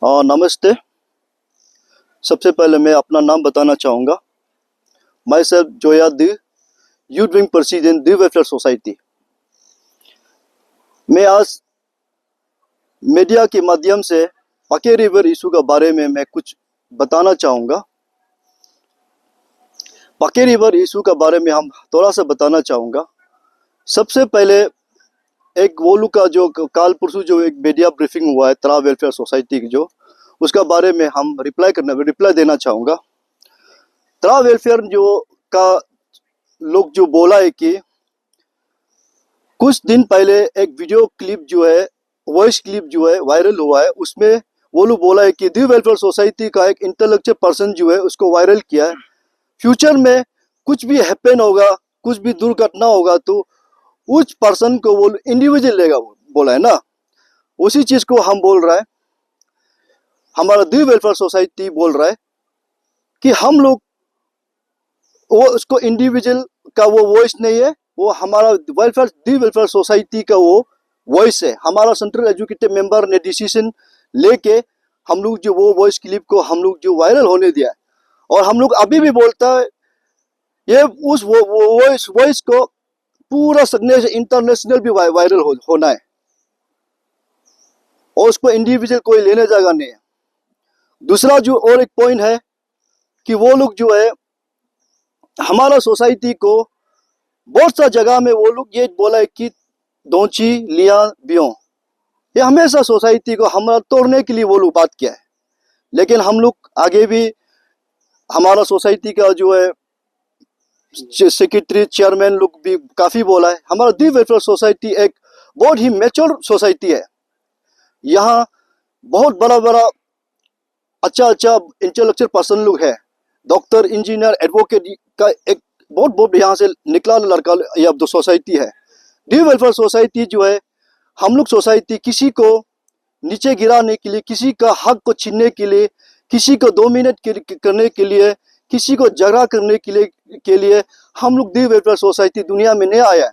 नमस्ते। सबसे पहले मैं अपना नाम बताना चाहूँगा। My self Zoya the, youth wing president the welfare society. मैं आज मीडिया के माध्यम से पके रिवर इशू के बारे में मैं कुछ बताना चाहूँगा। पके रिवर इशू के बारे में हम थोड़ा सा बताना चाहूँगा। सबसे पहले एक वोलू का जो काल परसों जो एक मीडिया ब्रीफिंग हुआ है तरा वेलफेयर सोसाइटी की, जो उसका बारे में हम रिप्लाई देना चाहूँगा। तरा वेलफेयर जो का लोग जो बोला है कि कुछ दिन पहले एक वीडियो क्लिप जो है, वॉइस क्लिप जो है वायरल हुआ है, उसमें वो लोग बोला है कि दी वेलफेयर सोसाइटी का एक इंटेलेक्चुअल पर्सन जो है उसको वायरल किया है। फ्यूचर में कुछ भी हैपन होगा, कुछ भी दुर्घटना होगा तो उस पर्सन को वो इंडिविजुअल लेगा, बोला है ना। उसी चीज को हम बोल रहा है, हमारा दी वेलफेयर सोसाइटी बोल रहा है कि हम लोग वो उसको इंडिविजुअल का वो वॉइस नहीं है, वो हमारा वेलफेयर दी वेलफेयर सोसाइटी का वो वॉइस है। हमारा सेंट्रल एजुकेटिव मेंबर ने डिसीजन लेके हम लोग जो वो वॉइस क्लिप को हम लोग जो वायरल होने दिया है, और हम लोग अभी भी बोलता है ये उस वॉइस को पूरा इंटरनेशनल भी वायरल होना है, और उसको इंडिविजुअल कोई लेने जाएगा नहीं है। दूसरा जो और एक पॉइंट है कि वो लोग जो है हमारा सोसाइटी को बहुत सा जगह में वो लोग ये बोला है कि दोची लिया बियो, ये हमेशा सोसाइटी को हमारा तोड़ने के लिए वो लोग बात किया है। लेकिन हम लोग आगे भी हमारा सोसाइटी का जो है सेक्रेटरी चेयरमैन लोग भी काफी बोला है, हमारा दी वेलफेयर सोसाइटी एक बहुत ही मैच्योर सोसाइटी है। यहाँ बहुत बड़ा बड़ा अच्छा इंटेलेक्चुअल पर्सन लोग है, डॉक्टर, इंजीनियर, एडवोकेट का एक बहुत यहाँ से निकला लड़का ये अब सोसाइटी है। डी वेलफेयर सोसाइटी जो है, हम लोग सोसाइटी किसी को नीचे गिराने के लिए, किसी का हक को छीनने के लिए, किसी को डोमिनेट करने के लिए, किसी को झगड़ा करने के लिए हम लोग दी वेलफेयर सोसाइटी दुनिया में नहीं आया है।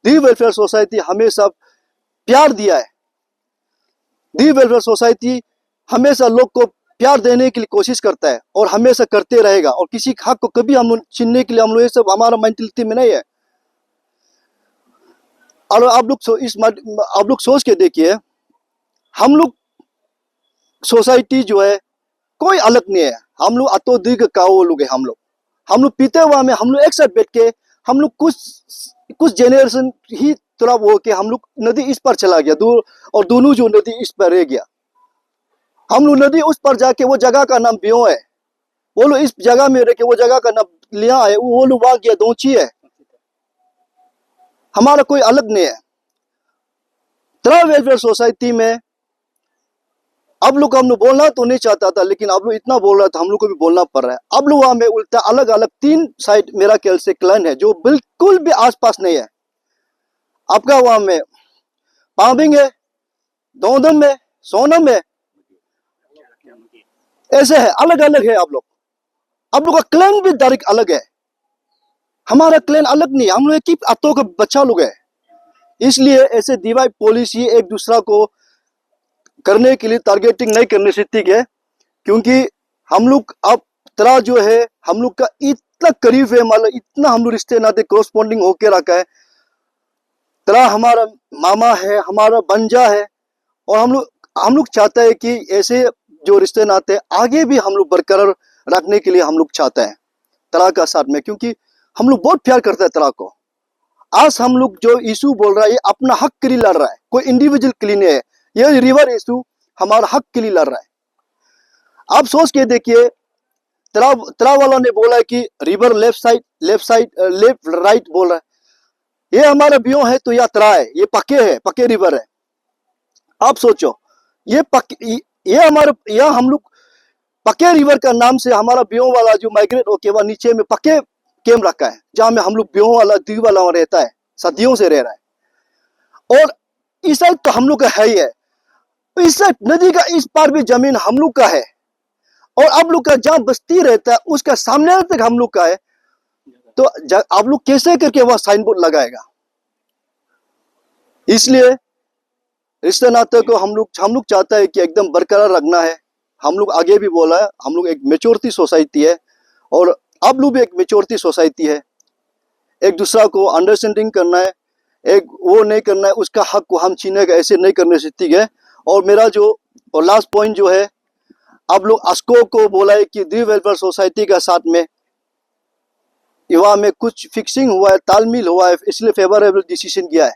दी वेलफेयर सोसाइटी हमेशा प्यार दिया है। दी वेलफेयर सोसाइटी हमेशा लोग को प्यार देने के लिए कोशिश करता है और हमेशा करते रहेगा, और किसी हक को कभी हम छीनने के लिए हम लोग ये सब हमारा मेंटलिटी में नहीं है। और आप लोग सोच के देखिए, हम लोग सोसाइटी जो है कोई अलग नहीं है, हम लोग अतोदिग का वो लोग है। हम लोग पीते हुआ में हम लोग एक साथ बैठ के हम लोग कुछ जेनरेशन ही थोड़ा वो के हम लोग नदी इस पर चला गया दूर, और दोनों जो नदी इस पर रह गया। हम लोग नदी उस पर जाके, वो जगह का नाम बियो है, वो लोग इस जगह में रह के वो जगह का नाम लिया है, वो लोग वहां गया दोची है। हमारा कोई अलग नहीं है। तरा वेलफेयर सोसाइटी में अब लोग हम लोग बोलना तो नहीं चाहता था, लेकिन अब लोग इतना बोल रहा था, हम लोग को भी बोलना पड़ रहा है। अब लोग वहां में उल्टा अलग अलग 3 साइड मेरा ख्याल से क्लान है जो बिल्कुल भी आसपास नहीं है। आपका वहां में पाबिंग है, दोदम है, सोनम है, ऐसे है, अलग अलग है। आप लोग का क्लैन भी डायरेक्ट अलग है, हमारा क्लैन अलग नहीं है। हम लोग एक ही अतों का बच्चा लोग है, इसलिए ऐसे डिवाइड पॉलिसी एक दूसरा को करने के लिए टारगेटिंग नहीं करने से ठीक है। क्योंकि हम लोग अब तरह जो है हम लोग का इतना करीब है, मतलब इतना हम लोग रिश्ते नाते कोरस्पॉन्डिंग होके रखा है। तरह हमारा मामा है, हमारा बंजा है, और हम लोग चाहते हैं कि ऐसे जो रिश्ते नाते आगे भी हम लोग बरकरार रखने के लिए हम लोग चाहते हैं तरह का साथ में, क्योंकि हम लोग बहुत प्यार करते हैं तरह को। आज हम लोग जो इशू बोल रहा है ये अपना हक के लिए लड़ रहा है, कोई इंडिविजुअल के लिए नहीं है। ये रिवर इशू हमारा हक के लिए लड़ रहा है। आप सोच के देखिए, तरा वाला ने बोला है कि रिवर लेफ्ट लेफ्ट राइट बोल रहा है। ये हमारा बियो है तो या तरा है, ये पक्के रिवर है। आप सोचो, ये हमारे यहाँ हम लोग पक्के रिवर का नाम से हमारा बियो वाला जो माइग्रेट होके वहां नीचे में पक्के कैंप रखा है, जहां में हम लोग बियो वाला दी वाला रहता है, सदियों से रह रहा है। और इस साइड तो हम लोग का है ही है, इस साइड नदी का इस पार भी जमीन हम लोग का है, और आप लोग का जहां बस्ती रहता है उसका सामने तक हम लोग का है। तो आप लोग कैसे करके वहां साइन बोर्ड लगाएगा? इसलिए रिश्ते नाते को हम लोग चाहता है कि एकदम बरकरार रखना है। हम लोग आगे भी बोला है, हम लोग एक मेच्योरिटी सोसाइटी है और आप लोग भी एक मेच्योरिटी सोसाइटी है। एक दूसरा को अंडरस्टैंडिंग करना है, एक वो नहीं करना है, उसका हक को हम छीने का ऐसे नहीं करने से, ठीक है। और मेरा जो और लास्ट पॉइंट जो है, आप लोग आस्को को बोला है कि दी वेलफेयर सोसाइटी का साथ में युवा में कुछ फिक्सिंग हुआ है, तालमेल हुआ है, इसलिए फेवरेबल डिसीजन किया है।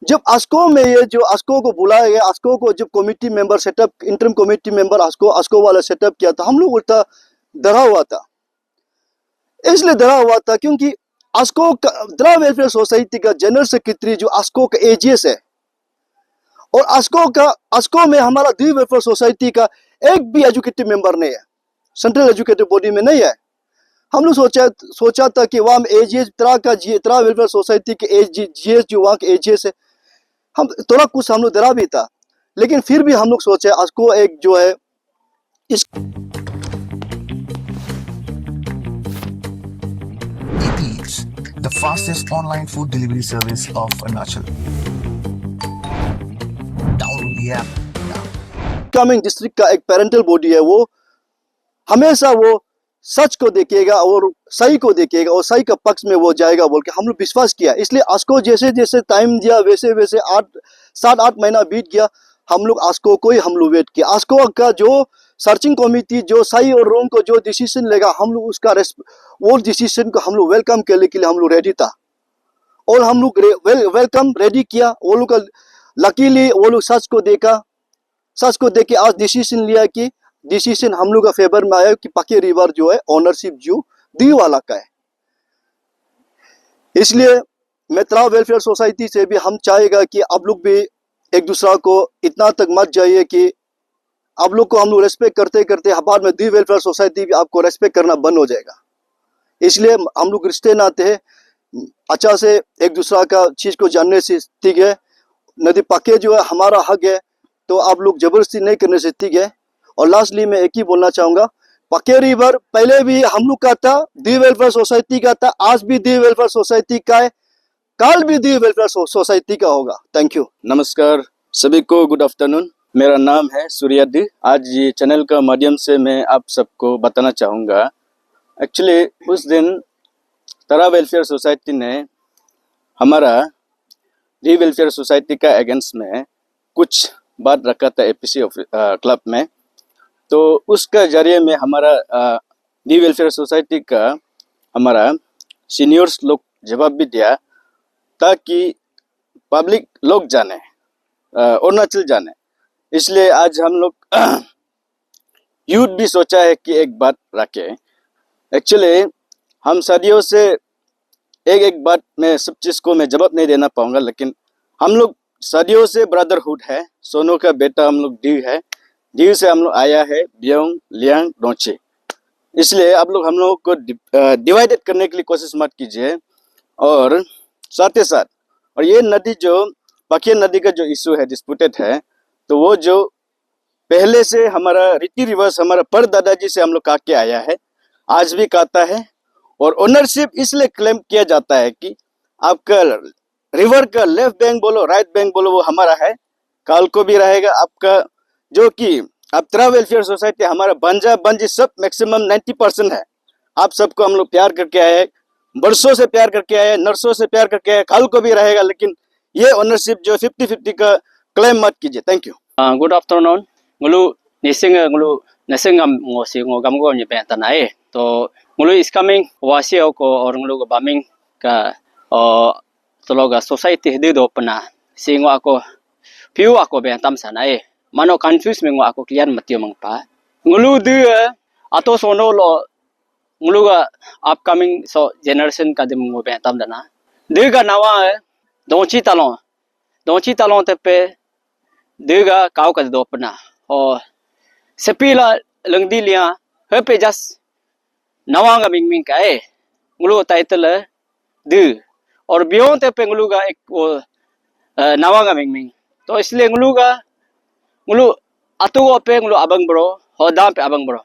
जब आस्को में ये जो आस्को को बुलाया गया, आस्को को जब committee member setup, interim committee member आस्को वाला सेटअप किया था, हम लोग उल्टा डरा हुआ था। इसलिए डरा हुआ था क्योंकि आस्को का द्रा वेलफेयर सोसाइटी का जनरल सेक्रेटरी जो आस्को का एजीएस है, और आस्को में हमारा दी वेलफेयर सोसाइटी का एक भी एजुकेटिव मेंबर नहीं है, सेंट्रल एजुकेटिव बॉडी में नहीं है। हम लोग सोचा था कि वहाँ एजीएस त्रा वेलफेयर सोसाइटी के एजीएस जो वहाँ के एजीएस है, हम थोड़ा कुछ हम लोग डरा भी था, लेकिन फिर भी हम लोग सोचे आस्को एक जो है इस Eats, the fastest online food delivery service of Arunachal. Download the app now. Coming district का एक पेरेंटल बॉडी है, वो हमेशा वो सच को देखेगा और सही को देखेगा और सही का पक्ष में वो जाएगा बोल के हम लोग विश्वास किया। इसलिए आस्को जैसे जैसे टाइम दिया वैसे वैसे 7-8 महीना बीत गया, हम लोग आस्को को ही हम लोग वेट किया। आस्को का जो सर्चिंग कमेटी जो सही और रॉन्ग को जो डिसीजन लेगा, हम लोग उसका वो डिसीजन को हम लोग वेलकम करने के लिए हम लोग रेडी था और हम लोग वेलकम रेडी किया। वो लोग लकीली वो लोग सच को देख के आज डिसीजन लिया कि डिसीजन हम लोग का फेवर में आया कि पके रिवर जो है ओनरशिप जो दी वाला का है। इसलिए मैं त्रा वेलफेयर सोसाइटी से भी हम चाहेगा कि आप लोग भी एक दूसरा को इतना तक मत जाइए कि आप लोग को हम लोग रेस्पेक्ट करते करते बाद में दी वेलफेयर सोसाइटी भी आपको रेस्पेक्ट करना बंद हो जाएगा। इसलिए हम लोग रिश्ते नाते हैं, अच्छा से एक दूसरा का चीज को जानने से, ठीक है। नदी पके जो है हमारा हक है, तो आप लोग जबरदस्ती नहीं करने से, ठीक है। और लास्टली मैं एक ही बोलना चाहूंगा, पके रिवर पहले भी हम लोग का था, दी वेलफेयर सोसाइटी का था, आज भी दी वेलफेयर सोसाइटी का है, कल भी दी वेलफेयर सोसाइटी का होगा। Thank you. नमस्कार सभी को, गुड आफ्टरनून। मेरा नाम है सूर्यादी। आज ये चैनल का माध्यम से मैं आप सबको बताना चाहूँगा, एक्चुअली उस दिन तरा वेलफेयर सोसाइटी ने हमारा दी वेलफेयर सोसाइटी का अगेंस्ट में कुछ बात रखा था एपीसी क्लब में, तो उसका जरिए में हमारा दी वेलफेयर सोसाइटी का हमारा सीनियर्स लोग जवाब भी दिया ताकि पब्लिक लोग जाने, अरुणाचल जाने। इसलिए आज हम लोग यूथ भी सोचा है कि एक बात रखे। एक्चुअली हम सदियों से एक बात में सब चीज़ को मैं जवाब नहीं देना पाऊंगा, लेकिन हम लोग सदियों से ब्रदरहुड है। सोनू का बेटा हम लोग डी है, डी से हम लोग आया है ब्योंग लियांग डोंचे। इसलिए आप लोग हम लोगों को डिवाइडेड करने के लिए कोशिश मत कीजिए। और साथ ही साथ और ये नदी जो पकिया नदी का जो इशू है, डिस्प्यूटेड है, तो वो जो पहले से हमारा रीति रिवाज हमारा परदादाजी से हम लोग काट के आया है, आज भी काटता है। और ओनरशिप इसलिए क्लेम किया जाता है कि आपका रिवर का लेफ्ट बैंक बोलो राइट बैंक बोलो वो हमारा है, काल को भी रहेगा आपका। जो कि अब त्रा वेलफेयर सोसाइटी हमारा बंजी सब मैक्सिमम 90% है। आप सबको हम लोग प्यार करके आए हैं, बरसों से प्यार करके आए हैं, नर्सों से प्यार करके आए, काल को भी रहेगा। लेकिन ये ओनरशिप जो 50-50 का क्लेम मत कीजिए। Thank you. Good afternoon. Ngulu ngulu nisingam ngosi ngogam go ni benta nai. To ngulu is coming wasio ko or ngulu go baming ka tologa society di do pana singo ako piu ako bentam sanai. Mano confuse mengo ako clear matio mangpa. Ngulu du ato sono lo ngulu ga upcoming so generation ka dim go bentam dana. Du ga nawa donchi talon tepe Dega kau kat do pernah. Oh, sepila lengdi lia, hepe jas nawang ming ming kai. Ngulu title du. और बियों ते पे ngulu का एक वो nawang ming ming. तो इसलिए ngulu अतु को पे ngulu abang bro, होदा पे abang bro.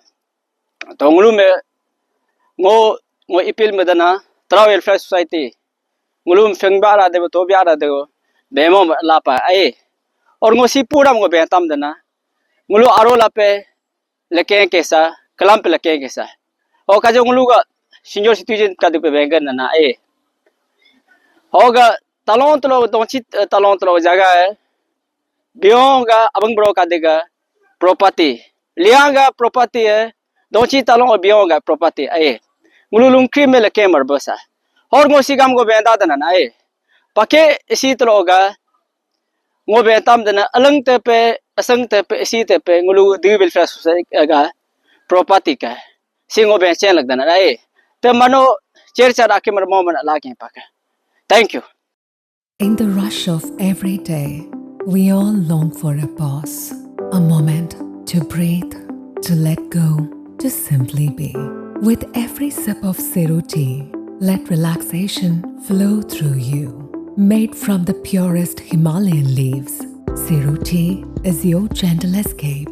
तो ngulu में ngो इपिल में दना त्रा वेलफेयर सोसाइटी ngulu फेंगबा रहा दे तो भी आ रहा दे बेमो लापा आए or ngosi pura ngo be tam dana ngulu aro lape leke kesa kalam pe leke kesa o ka jo ngulu ga senior citizen ka de pe bengan na e hoga talon tlo donchi talon tlo jaga hai bionga abang bro ka dega property lianga property hai donchi talon bionga property e ngulu lung krim me leke mar basa और ngosi gam go benda dana na e pake isi tlo ga ngo be tam dana alang te pe asang te pe isi te pe ngulu di welfare society ga property ka singo be chen lag dana e te mano chercha rakhe mar mo man la ke paka thank you. In the rush of every day, we all long for a pause, a moment to breathe, to let go, to simply be. With every sip of Ceru tea, let relaxation flow through you. Made from the purest Himalayan leaves, Ceru tea is your gentle escape